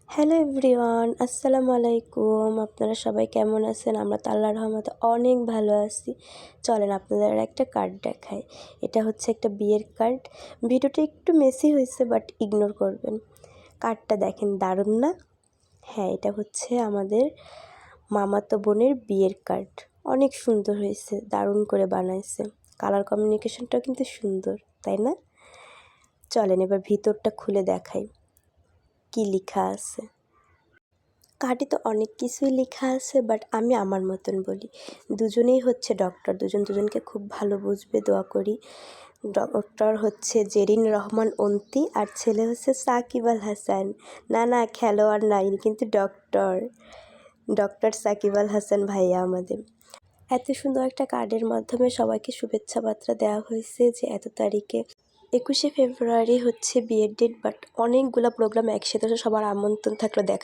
Hello everyone, আসসালামু আলাইকুম। আপনারা সবাই কেমন আছেন? আমরা তো আল্লাহর রহমতে অনেক ভালো আছি। চলেন আপনাদের একটা কার্ড দেখাই। এটা হচ্ছে একটা বিয়ের কার্ড। ভিডিওটা একটু মেসি হয়েছে, বাট ইগনোর করবেন। কার্ডটা দেখেন, দারুণ না? হ্যাঁ, এটা হচ্ছে আমাদের মামাতো বোনের বিয়ের কার্ড। অনেক সুন্দর হয়েছে, দারুণ করে বানাইছে। কালার কমিউনিকেশনটাও কিন্তু সুন্দর, তাই না? চলেন এবার ভিতরটা খুলে দেখাই কি লেখা আছে। কার্ডে তো অনেক কিছুই লেখা আছে, বাট আমি আমার মতন বলি। দুজনেই হচ্ছে ডক্টর, দুজনকে খুব ভালো বুঝবে, দোয়া করি। ডক্টর হচ্ছে জেরিন রহমান অন্তি, আর ছেলে হচ্ছে সাকিব আল হাসান। না, খেলোয়াড় নাই, কিন্তু ডক্টর সাকিব আল হাসান ভাইয়া আমাদের। এত সুন্দর একটা কার্ডের মাধ্যমে সবাইকে শুভেচ্ছা বার্তা দেওয়া হয়েছে যে এত তারিখে 21শে ফেব্রুয়ারি হচ্ছে বিয়ের ডেট, বাট অনেকগুলো প্রোগ্রাম একসাথে, সবার আমন্ত্রণ থাকলো দেখার